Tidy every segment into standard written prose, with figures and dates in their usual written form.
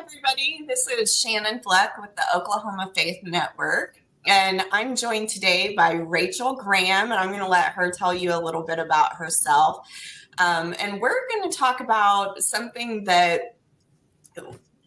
everybody. This is Shannon Fleck with the Oklahoma Faith Network, and I'm joined today by Rachel Graham, and I'm going to let her tell you a little bit about herself. And we're going to talk about something that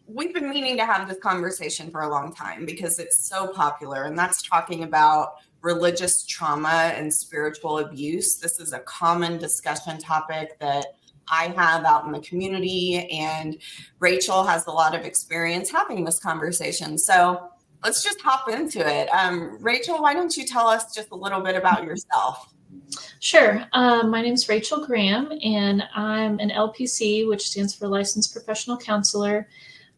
we've been meaning to have this conversation for a long time because it's so popular, and that's talking about religious trauma and spiritual abuse. This is a common discussion topic that I have out in the community, and Rachel has a lot of experience having this conversation. So let's just hop into it. Rachel, why don't you tell us just a little bit about yourself? Sure. My name is Rachel Graham, and I'm an LPC, which stands for Licensed Professional Counselor.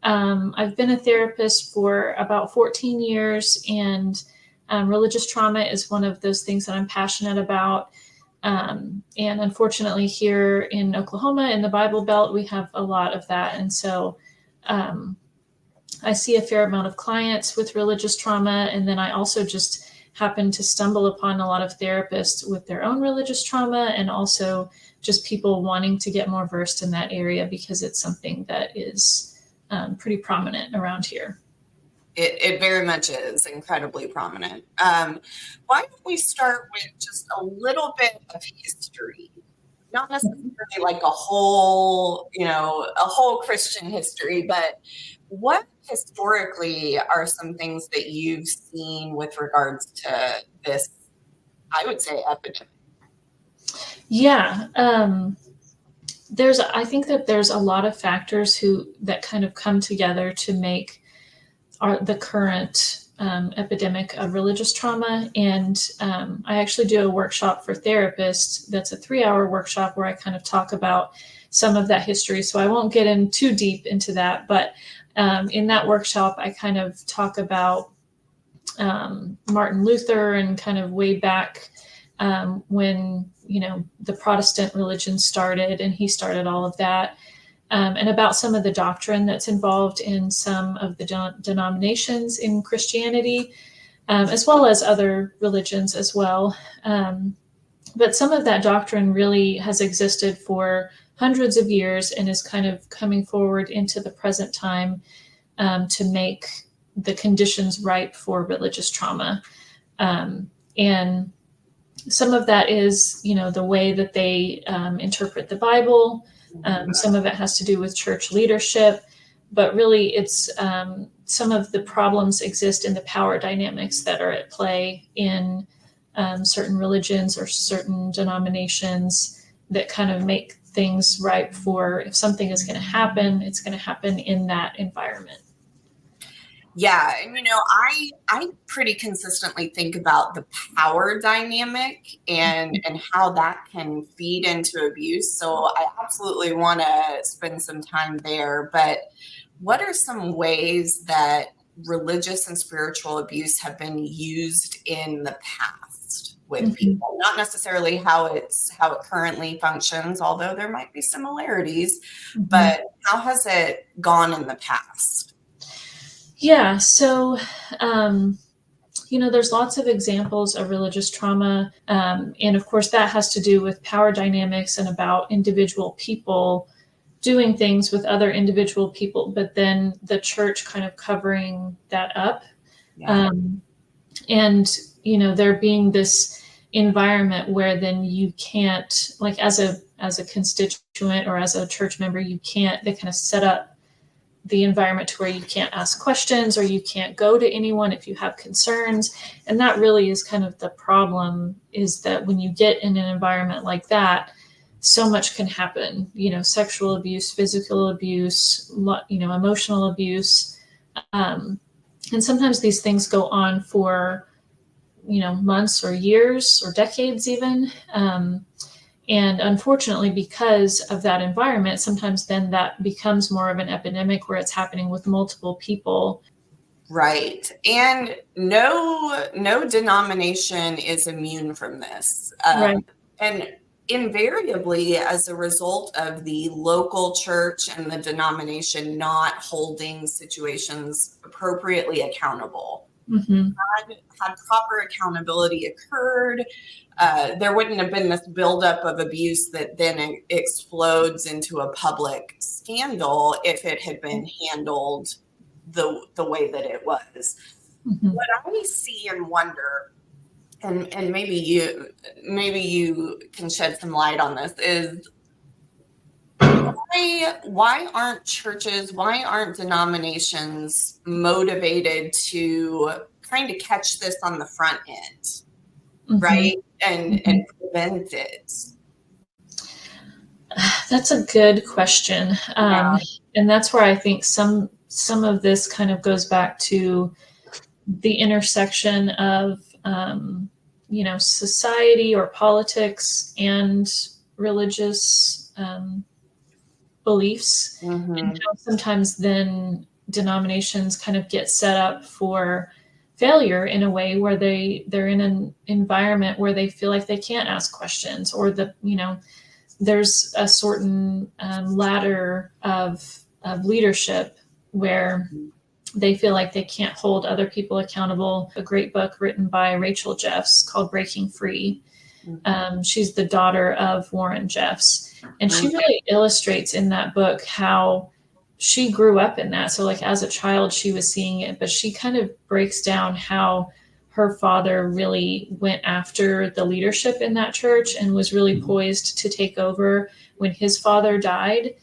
I've been a therapist for about 14 years, and religious trauma is one of those things that I'm passionate about. And unfortunately, here in Oklahoma, in the Bible Belt, we have a lot of that. And so I see a fair amount of clients with religious trauma. And then I also just happen to stumble upon a lot of therapists with their own religious trauma, and also just people wanting to get more versed in that area because it's something that is pretty prominent around here. It very much is incredibly prominent. Why don't we start with just a little bit of history? Not necessarily like a whole Christian history, but what historically are some things that you've seen with regards to this, I would say, epidemic? Yeah. I think that there's a lot of factors that kind of come together to make the current epidemic of religious trauma. And I actually do a workshop for therapists. That's a 3-hour workshop where I kind of talk about some of that history. So I won't get in too deep into that, but in that workshop, I kind of talk about Martin Luther and kind of way back when, the Protestant religion started, and he started all of that. And about some of the doctrine that's involved in some of the denominations in Christianity, as well as other religions as well. But some of that doctrine really has existed for hundreds of years and is kind of coming forward into the present time to make the conditions ripe for religious trauma. And some of that is, the way that they interpret the Bible. Some of it has to do with church leadership, but really it's some of the problems exist in the power dynamics that are at play in certain religions or certain denominations that kind of make things ripe for, if something is going to happen, it's going to happen in that environment. Yeah. And, I pretty consistently think about the power dynamic and how that can feed into abuse. So I absolutely want to spend some time there. But what are some ways that religious and spiritual abuse have been used in the past with people? Not necessarily how it currently functions, although there might be similarities, but how has it gone in the past? Yeah, so, there's lots of examples of religious trauma. And of course, that has to do with power dynamics and about individual people doing things with other individual people, but then the church kind of covering that up. Yeah. And, there being this environment where then you can't, like as a constituent or as a church member, they kind of set up the environment to where you can't ask questions or you can't go to anyone if you have concerns. And that really is kind of the problem, is that when you get in an environment like that, so much can happen, sexual abuse, physical abuse, emotional abuse. And sometimes these things go on for, months or years or decades even. And unfortunately, because of that environment, sometimes then that becomes more of an epidemic where it's happening with multiple people. Right. And no denomination is immune from this. Right. And invariably, as a result of the local church and the denomination not holding situations appropriately accountable Mm-hmm. Had proper accountability occurred, there wouldn't have been this buildup of abuse that then explodes into a public scandal if it had been handled the way that it was. Mm-hmm. What I see and wonder, and maybe you can shed some light on this, is why aren't churches, why aren't denominations motivated to kind of catch this on the front end, Mm-hmm. right? And prevent it? That's a good question. And that's where I think some of this kind of goes back to the intersection of, society or politics and religious beliefs. Mm-hmm. And how sometimes then denominations kind of get set up for failure in a way where they're in an environment where they feel like they can't ask questions, or there's a certain ladder of leadership where they feel like they can't hold other people accountable. A great book written by Rachel Jeffs called Breaking Free. She's the daughter of Warren Jeffs. And she really illustrates in that book how she grew up in that. So like as a child, she was seeing it, but she kind of breaks down how her father really went after the leadership in that church and was really poised to take over when his father died.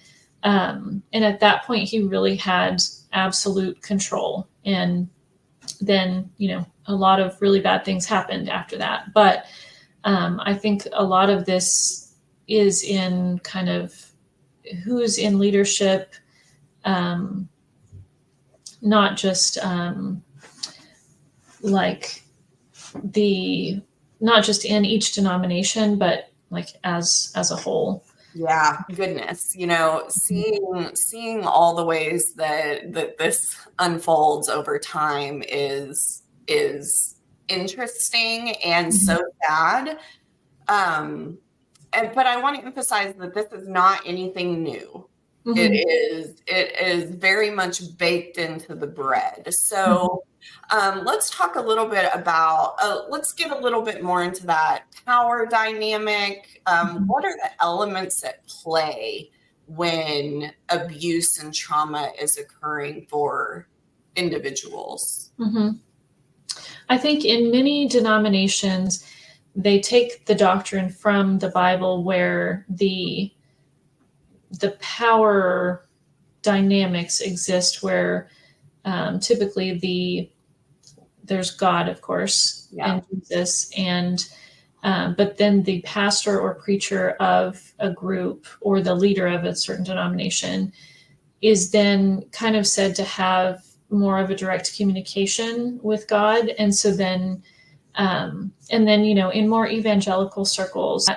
And at that point, he really had absolute control. And then, a lot of really bad things happened after that. But I think a lot of this is in kind of who's in leadership, not just not just in each denomination, but like as a whole. Yeah, goodness, seeing all the ways that this unfolds over time is interesting and so sad. But I want to emphasize that this is not anything new. It is very much baked into the bread. So let's talk a little bit about, let's get a little bit more into that power dynamic. What are the elements at play when abuse and trauma is occurring for individuals? I think in many denominations, they take the doctrine from the Bible where the power dynamics exist, where typically there's God, of course, and Jesus, and but then the pastor or preacher of a group or the leader of a certain denomination is then kind of said to have more of a direct communication with God. And so then, in more evangelical circles,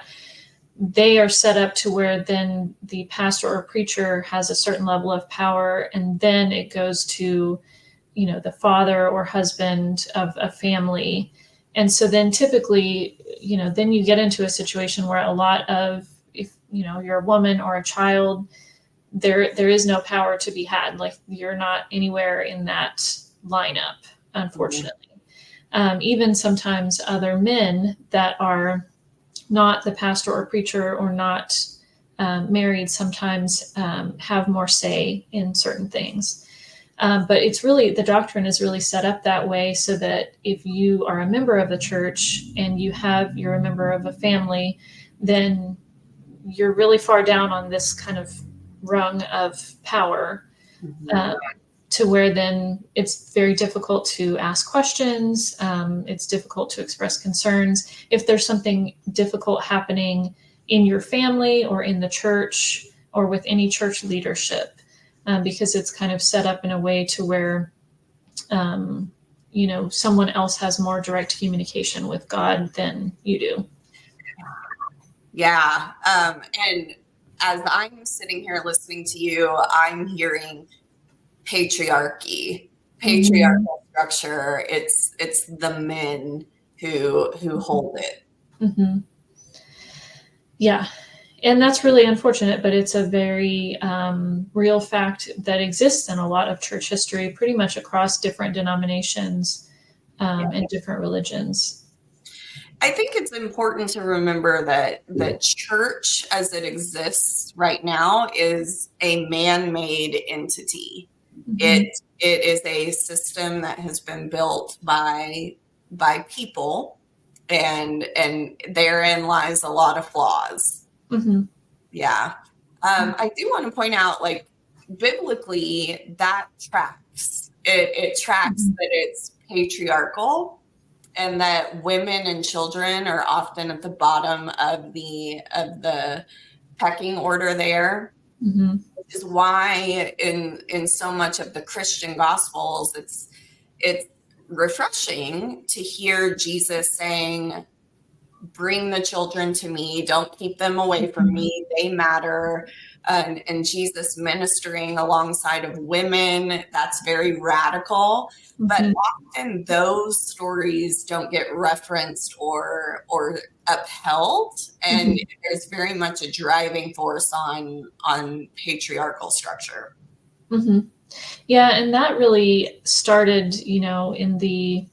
they are set up to where then the pastor or preacher has a certain level of power, and then it goes to, the father or husband of a family. And so then typically, then you get into a situation where a lot of, if, you're a woman or a child, there is no power to be had. Like you're not anywhere in that lineup, unfortunately. Even sometimes other men that are not the pastor or preacher or not married sometimes have more say in certain things. But it's really, the doctrine is really set up that way so that if you are a member of the church and you're a member of a family, then you're really far down on this kind of rung of power, to where then it's very difficult to ask questions. It's difficult to express concerns. If there's something difficult happening in your family or in the church or with any church leadership, because it's kind of set up in a way to where, someone else has more direct communication with God than you do. Yeah. And as I'm sitting here listening to you, I'm hearing patriarchy, patriarchal structure. It's the men who hold it. Yeah. And that's really unfortunate, but it's a very real fact that exists in a lot of church history, pretty much across different denominations. in different religions. I think it's important to remember that the church as it exists right now is a man-made entity. Mm-hmm. It is a system that has been built by people, and therein lies a lot of flaws. Mm-hmm. Yeah. I do want to point out, like, biblically, that tracks. It tracks that it's patriarchal, and that women and children are often at the bottom of the pecking order there. Mm-hmm. Which is why in so much of the Christian Gospels, it's refreshing to hear Jesus saying, bring the children to me, don't keep them away from me, they matter. And Jesus ministering alongside of women, that's very radical. But Mm-hmm. often those stories don't get referenced or upheld, and there's very much a driving force on patriarchal structure. Mm-hmm. Yeah, and that really started, in the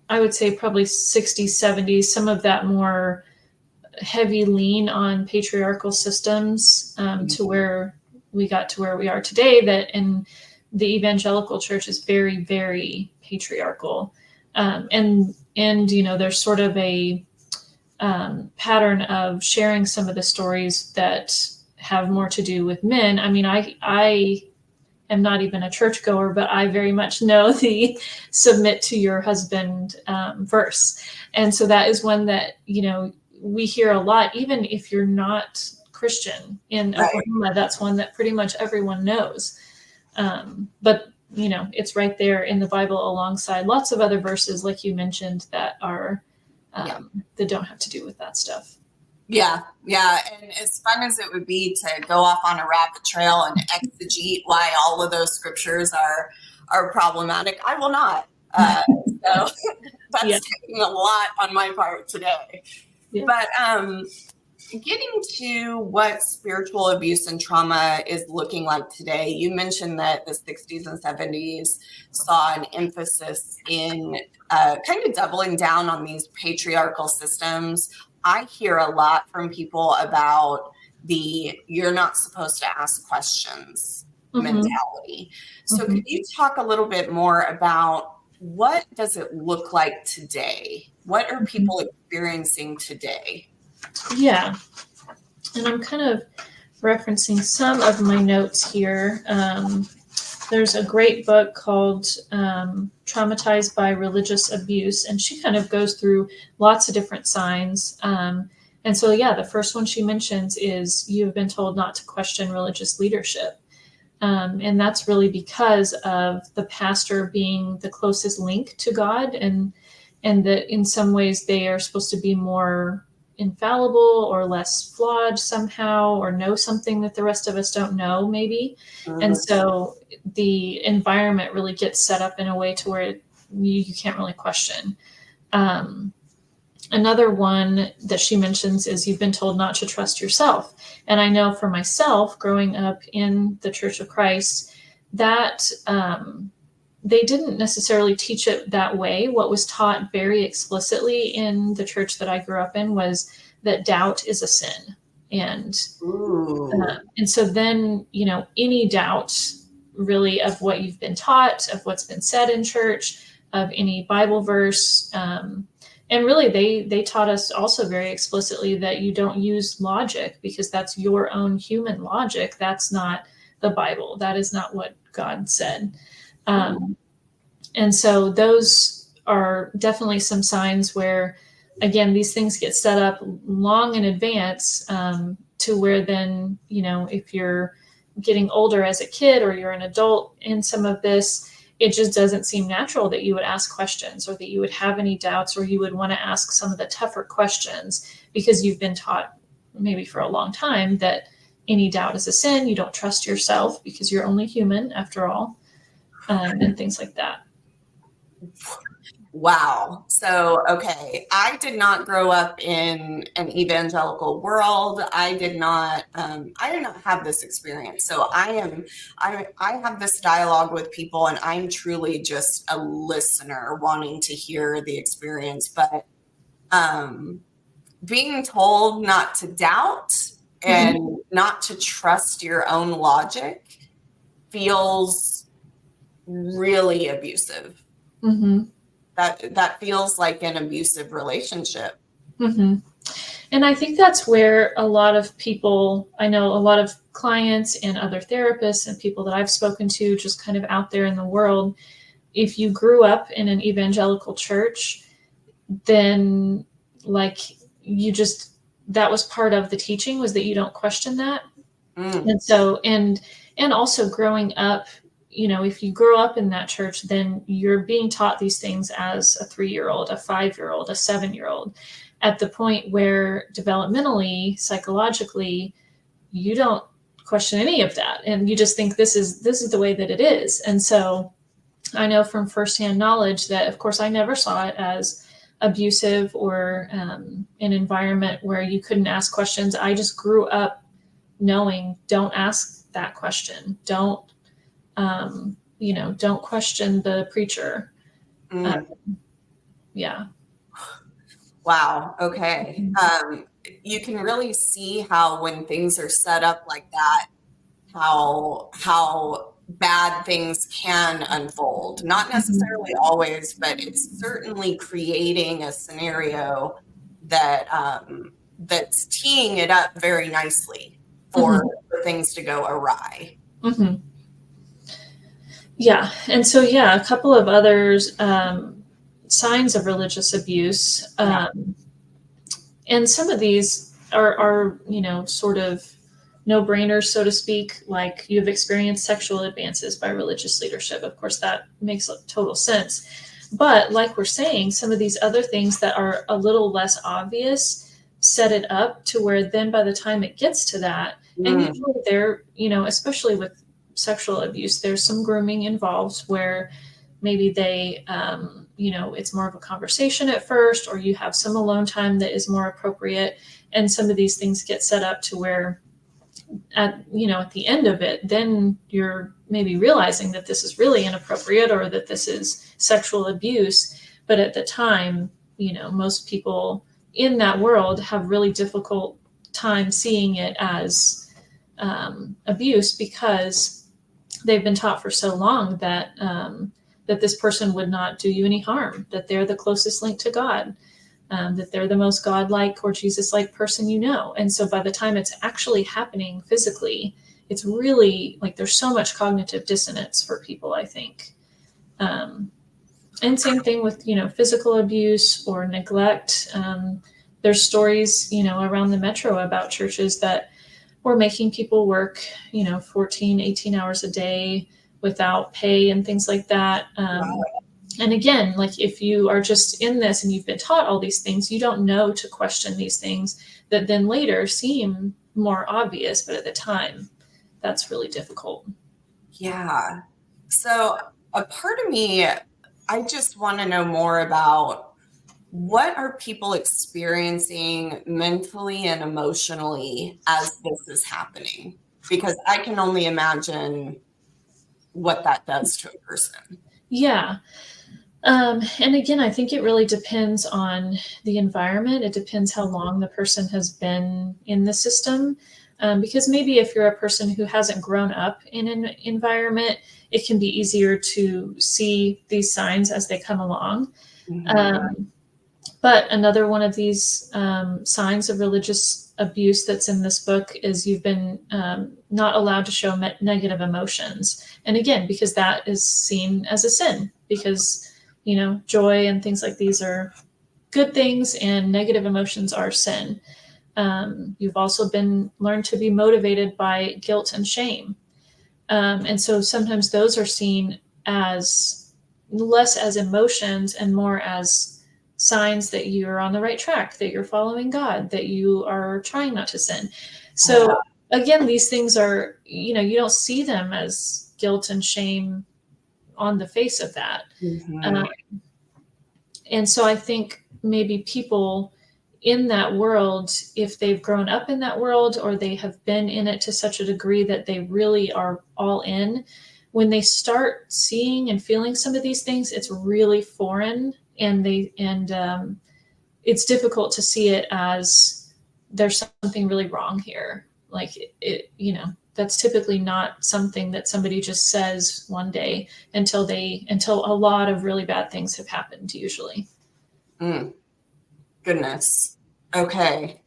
I would say probably 60s, 70s, some of that more heavy lean on patriarchal systems, to where we got to where we are today, that in the evangelical church is very, very patriarchal. And there's sort of a pattern of sharing some of the stories that have more to do with men. I mean, I am not even a churchgoer, but I very much know the submit to your husband verse. And so that is one that, we hear a lot, even if you're not Christian in Right. Oklahoma, that's one that pretty much everyone knows. But, it's right there in the Bible alongside lots of other verses, like you mentioned, that are, that don't have to do with that stuff. Yeah. And as fun as it would be to go off on a rabbit trail and exegete why all of those scriptures are problematic, I will not. So that's taking a lot on my part today. Yeah. But getting to what spiritual abuse and trauma is looking like today, you mentioned that the 60s and 70s saw an emphasis in kind of doubling down on these patriarchal systems. I hear a lot from people about the you're not supposed to ask questions mentality. So could you talk a little bit more about what does it look like today? What are people experiencing today? Yeah. And I'm kind of referencing some of my notes here. There's a great book called Traumatized by Religious Abuse, and she kind of goes through lots of different signs. And so, the first one she mentions is you've been told not to question religious leadership. And that's really because of the pastor being the closest link to God, and that in some ways they are supposed to be more infallible or less flawed somehow, or know something that the rest of us don't know, maybe. And so the environment really gets set up in a way to where you can't really question. Another one that she mentions is you've been told not to trust yourself. And I know for myself, growing up in the Church of Christ, that they didn't necessarily teach it that way. What was taught very explicitly in the church that I grew up in was that doubt is a sin. And so then, any doubt really of what you've been taught, of what's been said in church, of any Bible verse. And really, they taught us also very explicitly that you don't use logic, because that's your own human logic. That's not the Bible. That is not what God said. And so those are definitely some signs where, again, these things get set up long in advance, to where then, if you're getting older as a kid or you're an adult in some of this, it just doesn't seem natural that you would ask questions, or that you would have any doubts, or you would want to ask some of the tougher questions, because you've been taught maybe for a long time that any doubt is a sin. You don't trust yourself because you're only human after all, and things like that. Wow. So, okay, I did not grow up in an evangelical world. I did not have this experience. So I have this dialogue with people, and I'm truly just a listener wanting to hear the experience. But um, being told not to doubt and not to trust your own logic feels really abusive. Mm-hmm. That feels like an abusive relationship. Mm-hmm. And I think that's where a lot of people, I know a lot of clients and other therapists and people that I've spoken to just kind of out there in the world, if you grew up in an evangelical church, then like you just, that was part of the teaching, was that you don't question that. And so, and also growing up, you know, if you grow up in that church, then you're being taught these things as a 3-year-old, a 5-year-old, a 7-year-old, at the point where developmentally, psychologically, you don't question any of that. And you just think this is the way that it is. And so I know from firsthand knowledge that, of course, I never saw it as abusive or an environment where you couldn't ask questions. I just grew up knowing, don't ask that question. Don't, don't question the preacher. Yeah. Wow. Okay. You can really see how when things are set up like that, how bad things can unfold. Not necessarily always, but it's certainly creating a scenario that that's teeing it up very nicely for things to go awry. Mm-hmm. Yeah. And so, yeah, a couple of others, signs of religious abuse. And some of these are, sort of no-brainers, so to speak, like you've experienced sexual advances by religious leadership. Of course, that makes total sense. But like we're saying, some of these other things that are a little less obvious set it up to where then by the time it gets to that, and usually there, especially with sexual abuse, there's some grooming involved where maybe they, it's more of a conversation at first, or you have some alone time that is more appropriate. And some of these things get set up to where at the end of it, then you're maybe realizing that this is really inappropriate or that this is sexual abuse. But at the time, most people in that world have really difficult time seeing it as abuse, because they've been taught for so long that that this person would not do you any harm, that they're the closest link to God, that they're the most God-like or Jesus-like person you know. And so by the time it's actually happening physically, it's really like there's so much cognitive dissonance for people, I think. And same thing with, physical abuse or neglect. There's stories, around the metro about churches that were making people work, 14, 18 hours a day without pay and things like that. And again, like if you are just in this and you've been taught all these things, you don't know to question these things that then later seem more obvious, but at the time, that's really difficult. Yeah. So a part of me, I just want to know more about what are people experiencing mentally and emotionally as this is happening? Because I can only imagine what that does to a person. Yeah. And again, I think it really depends on the environment. It depends how long the person has been in the system. Because maybe if you're a person who hasn't grown up in an environment, it can be easier to see these signs as they come along. But another one of these signs of religious abuse that's in this book is you've been not allowed to show negative emotions. And again, because that is seen as a sin, because, joy and things like these are good things and negative emotions are sin. You've also been learned to be motivated by guilt and shame. And so sometimes those are seen as less as emotions and more as signs that you're on the right track, that you're following God, that you are trying not to sin. So again, these things are, you don't see them as guilt and shame on the face of that. And so I think maybe people in that world, if they've grown up in that world or they have been in it to such a degree that they really are all in, when they start seeing and feeling some of these things, it's really foreign, and it's difficult to see it as there's something really wrong here. Like that's typically not something that somebody just says one day until a lot of really bad things have happened, usually. Goodness. Okay.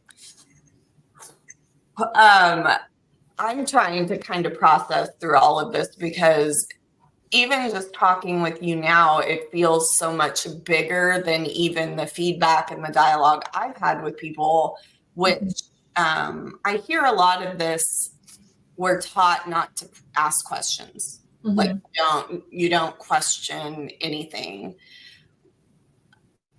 I'm trying to kind of process through all of this, because even just talking with you now, it feels so much bigger than even the feedback and the dialogue I've had with people, which I hear a lot of this. We're taught not to ask questions. Like you don't question anything.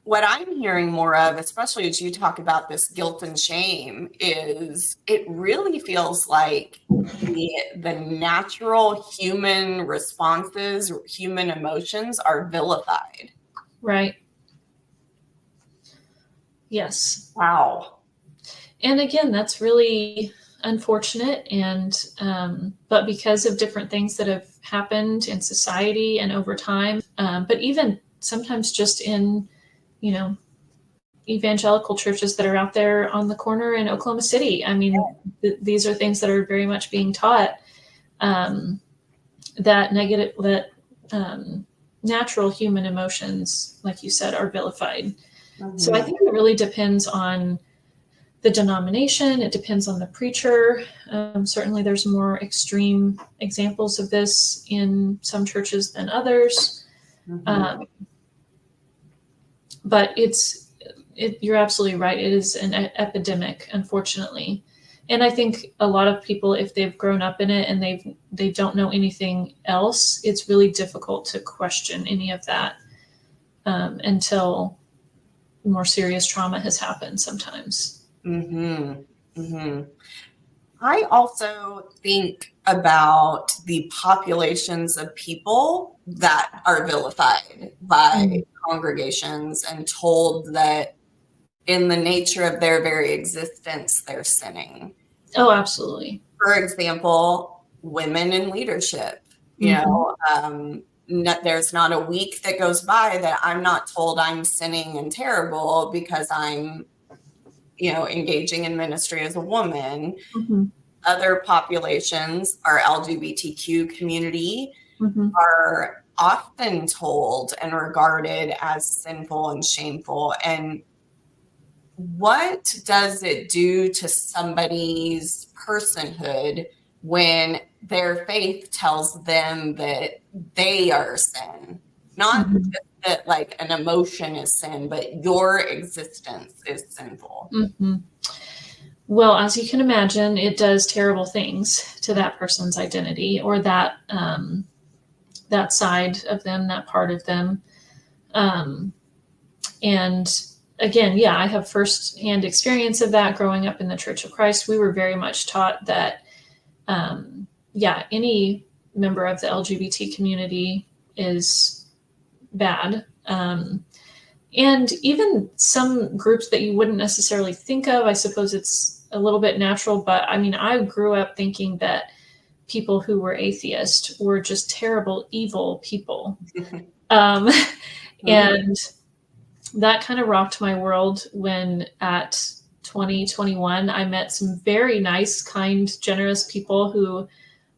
What I'm hearing more of, especially as you talk about this guilt and shame, is it really feels like the natural human responses, human emotions are vilified. Right. Yes. Wow. And again, that's really unfortunate. And but because of different things that have happened in society and over time, but even sometimes just in, evangelical churches that are out there on the corner in Oklahoma City. I mean, these are things that are very much being taught, that natural human emotions, like you said, are vilified. So I think it really depends on the denomination. It depends on the preacher. Certainly there's more extreme examples of this in some churches than others. But you're absolutely right. It is an epidemic, unfortunately. And I think a lot of people, if they've grown up in it and they don't know anything else, it's really difficult to question any of that until more serious trauma has happened sometimes. I also think about the populations of people that are vilified by congregations and told that in the nature of their very existence, they're sinning. Oh, absolutely. For example, women in leadership. There's not a week that goes by that I'm not told I'm sinning and terrible because I'm engaging in ministry as a woman. Other populations, our LGBTQ community, are often told and regarded as sinful and shameful. And what does it do to somebody's personhood when their faith tells them that they are sin? Not just that like an emotion is sin, but your existence is sinful. Well, as you can imagine, it does terrible things to that person's identity, or that side of them, that part of them. And again, I have firsthand experience of that growing up in the Church of Christ. We were very much taught that, any member of the LGBT community is bad. And even some groups that you wouldn't necessarily think of, I suppose it's a little bit natural, but I mean, I grew up thinking that people who were atheist were just terrible, evil people. And that kind of rocked my world when at 2021, I met some very nice, kind, generous people who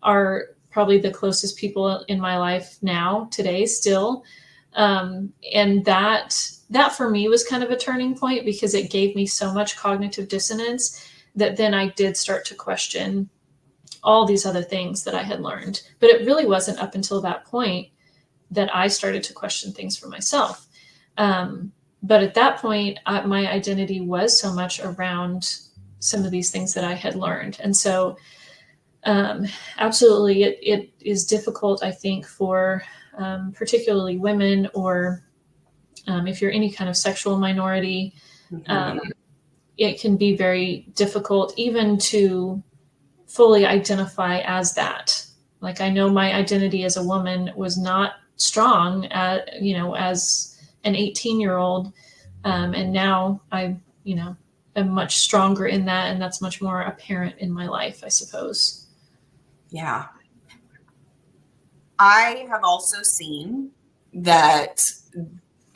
are probably the closest people in my life now, today, still. And that for me was kind of a turning point, because it gave me so much cognitive dissonance that then I did start to question all these other things that I had learned. But it really wasn't up until that point that I started to question things for myself. But at that point, my identity was so much around some of these things that I had learned. And so absolutely, it is difficult, I think, for particularly women, or if you're any kind of sexual minority, it can be very difficult even to fully identify as that. Like, I know my identity as a woman was not strong, as an 18-year-old. And now I, am much stronger in that. And that's much more apparent in my life, I suppose. Yeah. I have also seen that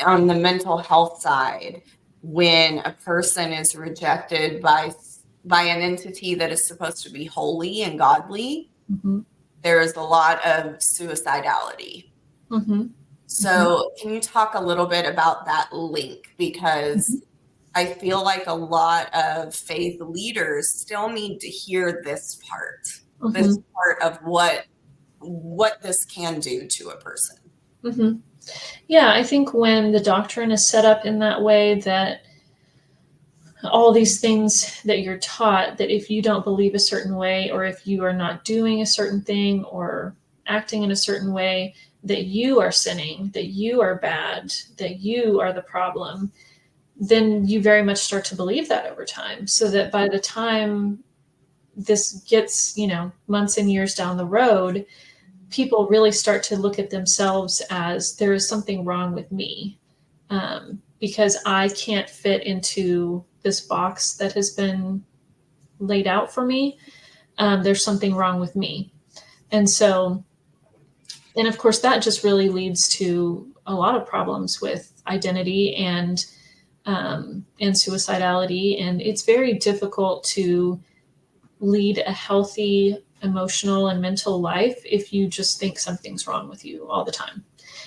on the mental health side, when a person is rejected by an entity that is supposed to be holy and godly, Mm-hmm. there is a lot of suicidality. Mm-hmm. So can you talk a little bit about that link? Because I feel like a lot of faith leaders still need to hear this part of what this can do to a person. Mm-hmm. Yeah, I think when the doctrine is set up in that way, that all these things that you're taught, that if you don't believe a certain way, or if you are not doing a certain thing or acting in a certain way, that you are sinning, that you are bad, that you are the problem, then you very much start to believe that over time. So that by the time this gets, months and years down the road, people really start to look at themselves as, there is something wrong with me, because I can't fit into this box that has been laid out for me. There's something wrong with me. And so, and of course, that just really leads to a lot of problems with identity and suicidality. And it's very difficult to lead a healthy emotional and mental life if you just think something's wrong with you all the time.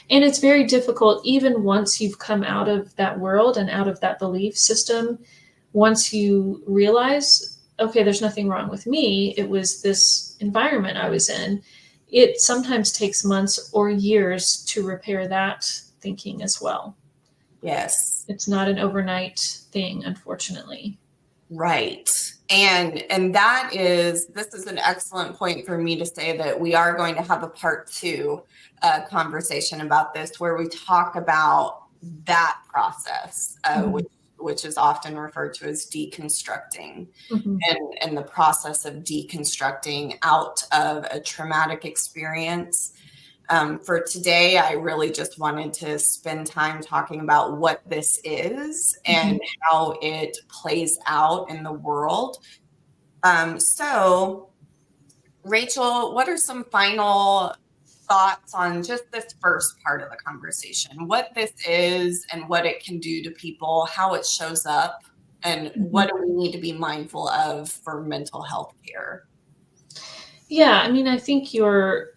And it's very difficult, even once you've come out of that world and out of that belief system, once you realize, okay, there's nothing wrong with me, it was this environment I was in. It sometimes takes months or years to repair that thinking as well. Yes. It's not an overnight thing, unfortunately. Right. And this is an excellent point for me to say that we are going to have a part 2 conversation about this, where we talk about that process, which is often referred to as deconstructing, and the process of deconstructing out of a traumatic experience. For today, I really just wanted to spend time talking about what this is and how it plays out in the world. So, Rachel, what are some final thoughts on just this first part of the conversation? What this is and what it can do to people, how it shows up, and what do we need to be mindful of for mental health care? Yeah, I mean, I think your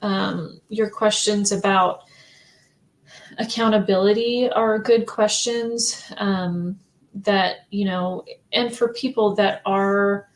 questions about accountability are good questions, that, and for people that are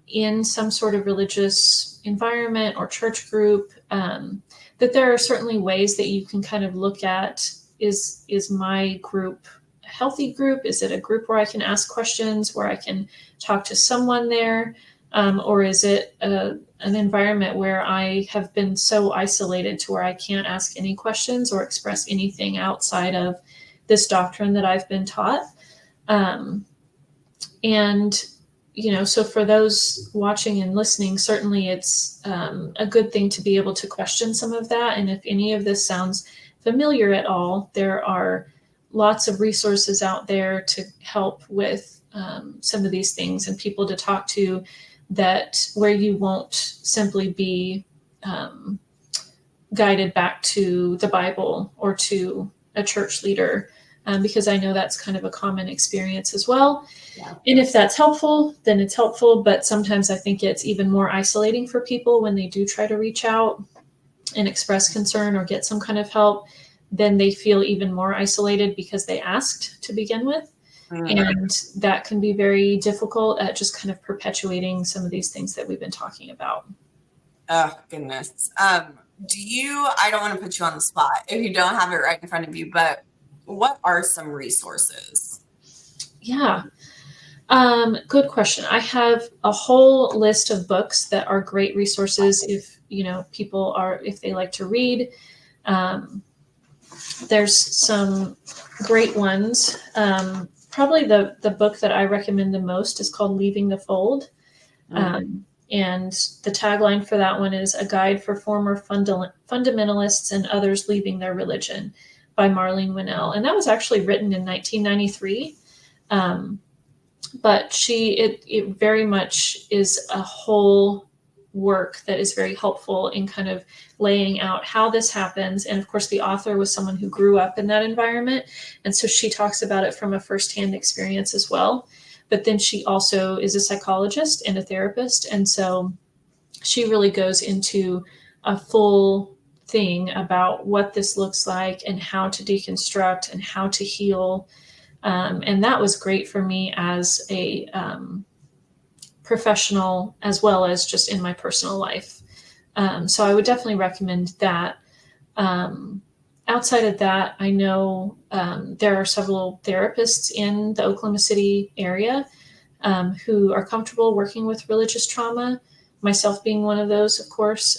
in some sort of religious environment or church group, that there are certainly ways that you can kind of look at, is my group a healthy group? Is it a group where I can ask questions, where I can talk to someone there? Or is it an environment where I have been so isolated to where I can't ask any questions or express anything outside of this doctrine that I've been taught? And, so for those watching and listening, certainly it's a good thing to be able to question some of that. And if any of this sounds familiar at all, there are lots of resources out there to help with some of these things, and people to talk to, that where you won't simply be guided back to the Bible or to a church leader, because I know that's kind of a common experience as well. Yeah. And if that's helpful, then it's helpful. But sometimes I think it's even more isolating for people when they do try to reach out and express concern or get some kind of help. Then they feel even more isolated because they asked to begin with. And that can be very difficult at just kind of perpetuating some of these things that we've been talking about. Oh, goodness. I don't want to put you on the spot if you don't have it right in front of you, but what are some resources? Yeah. Good question. I have a whole list of books that are great resources if, if they like to read. There's some great ones. Probably the book that I recommend the most is called Leaving the Fold. And the tagline for that one is A Guide for Former Fundamentalists and Others Leaving Their Religion, by Marlene Winnell, and that was actually written in 1993. But it very much is a whole work that is very helpful in kind of laying out how this happens. And of course, the author was someone who grew up in that environment, and so she talks about it from a firsthand experience as well. But then she also is a psychologist and a therapist, and so she really goes into a full thing about what this looks like and how to deconstruct and how to heal. And that was great for me as a professional, as well as just in my personal life. So I would definitely recommend that. Outside of that, I know there are several therapists in the Oklahoma City area who are comfortable working with religious trauma, myself being one of those, of course,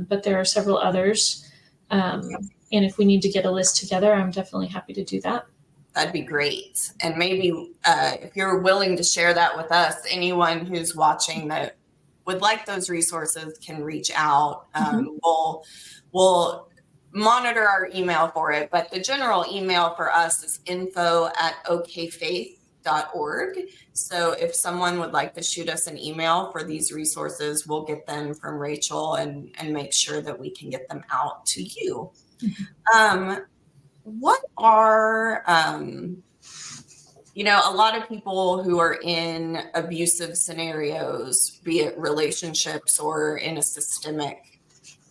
but there are several others. And if we need to get a list together, I'm definitely happy to do that. That'd be great. And maybe if you're willing to share that with us, anyone who's watching that would like those resources can reach out. We'll monitor our email for it, but the general email for us is info@okfaith.org. So if someone would like to shoot us an email for these resources, we'll get them from Rachel and make sure that we can get them out to you. What are, a lot of people who are in abusive scenarios, be it relationships or in a systemic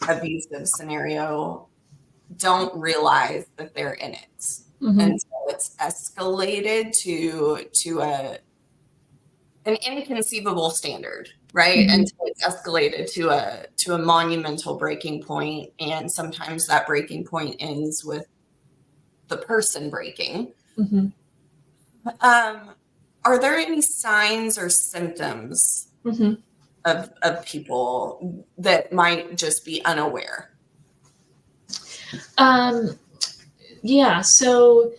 abusive scenario, don't realize that they're in it. And so it's escalated to an inconceivable standard, right? And so it's escalated to a monumental breaking point. And sometimes that breaking point ends with the person breaking. Are there any signs or symptoms of people that might just be unaware? Yeah, so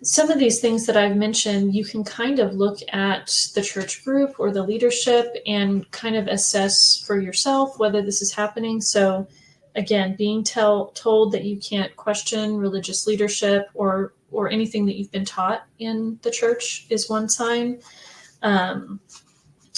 some of these things that I've mentioned, you can kind of look at the church group or the leadership and kind of assess for yourself whether this is happening. So again, being told that you can't question religious leadership or anything that you've been taught in the church is one sign.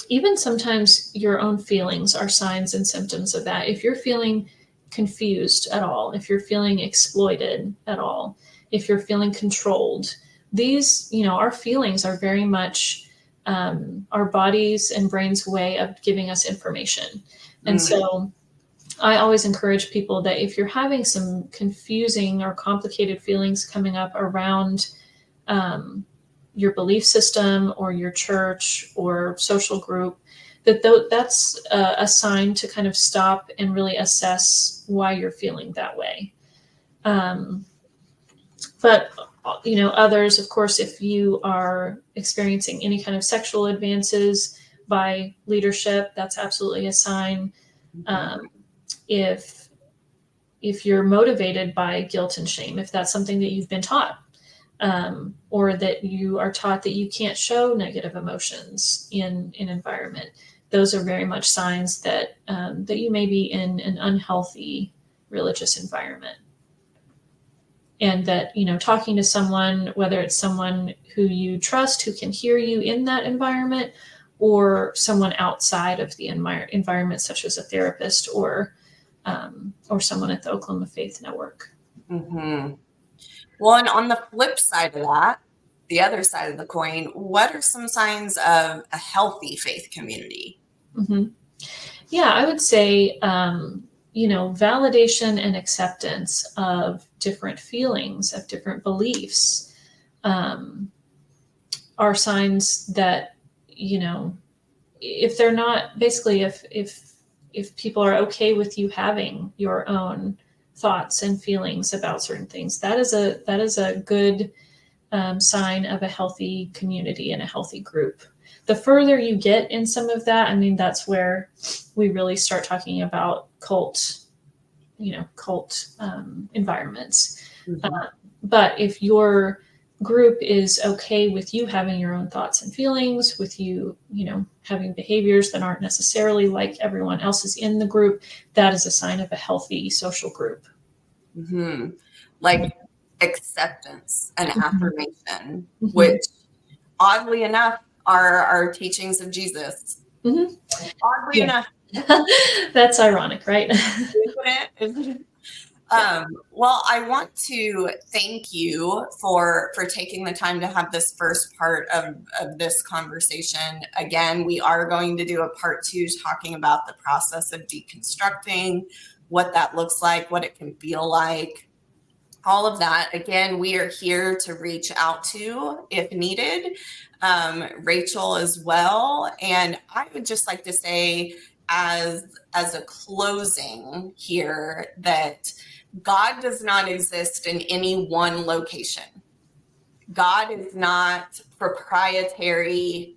Even sometimes your own feelings are signs and symptoms of that. If you're feeling confused at all, if you're feeling exploited at all, if you're feeling controlled, these, our feelings are very much our bodies and brain's way of giving us information. And so I always encourage people that if you're having some confusing or complicated feelings coming up around your belief system or your church or social group, that's a sign to kind of stop and really assess why you're feeling that way. But others, of course, if you are experiencing any kind of sexual advances by leadership, that's absolutely a sign. If you're motivated by guilt and shame, if that's something that you've been taught, or that you are taught that you can't show negative emotions in an environment, those are very much signs that you may be in an unhealthy religious environment. And that, talking to someone, whether it's someone who you trust, who can hear you in that environment, or someone outside of the environment, such as a therapist or someone at the Oklahoma Faith Network. Well, and on the flip side of that, the other side of the coin, what are some signs of a healthy faith community? Yeah, I would say, validation and acceptance of different feelings, of different beliefs, are signs that, if they're not, basically, if people are okay with you having your own thoughts and feelings about certain things, that is a good sign of a healthy community and a healthy group. The further you get in some of that, that's where we really start talking about cult environments. But if your group is okay with you having your own thoughts and feelings, with you, having behaviors that aren't necessarily like everyone else's in the group, that is a sign of a healthy social group. Like acceptance, and affirmation, Mhm. which oddly enough are teachings of Jesus. Mhm. Oddly Yeah. enough, That's ironic, right? isn't it? Well, I want to thank you for taking the time to have this first part of this conversation. Again, we are going to do a part 2 talking about the process of deconstructing, what that looks like, what it can feel like, all of that. Again, we are here to reach out to if needed. Rachel as well. And I would just like to say, as a closing here, that God does not exist in any one location. God is not proprietary,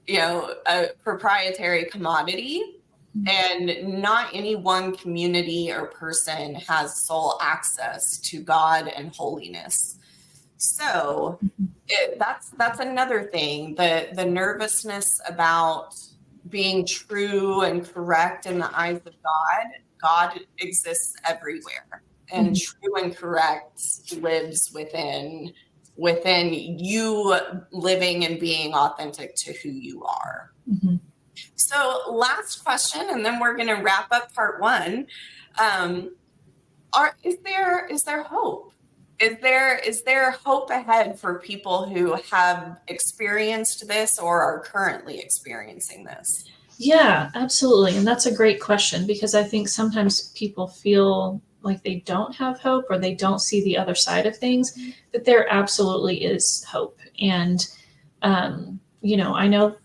a proprietary commodity, and not any one community or person has sole access to God and holiness. So that's another thing. The nervousness about being true and correct in the eyes of God. God exists everywhere, and true and correct lives within you living and being authentic to who you are. Mhm. So last question, and then we're going to wrap up part 1. Is there hope? Is there hope ahead for people who have experienced this or are currently experiencing this? Yeah, absolutely. And that's a great question, because I think sometimes people feel like they don't have hope or they don't see the other side of things, but there absolutely is hope. And, I know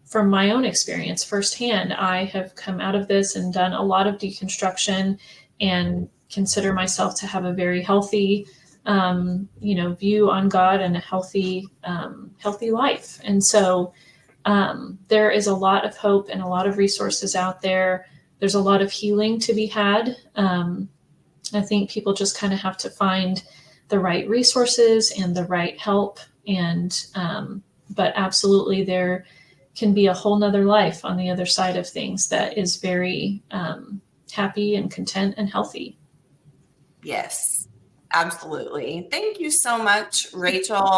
from my own experience firsthand, I have come out of this and done a lot of deconstruction and consider myself to have a very healthy, view on God and a healthy life. And so, there is a lot of hope and a lot of resources out there. There's a lot of healing to be had. I think people just kind of have to find the right resources and the right help. And, but absolutely, there can be a whole nother life on the other side of things that is very happy and content and healthy. Yes, absolutely. Thank you so much, Rachel.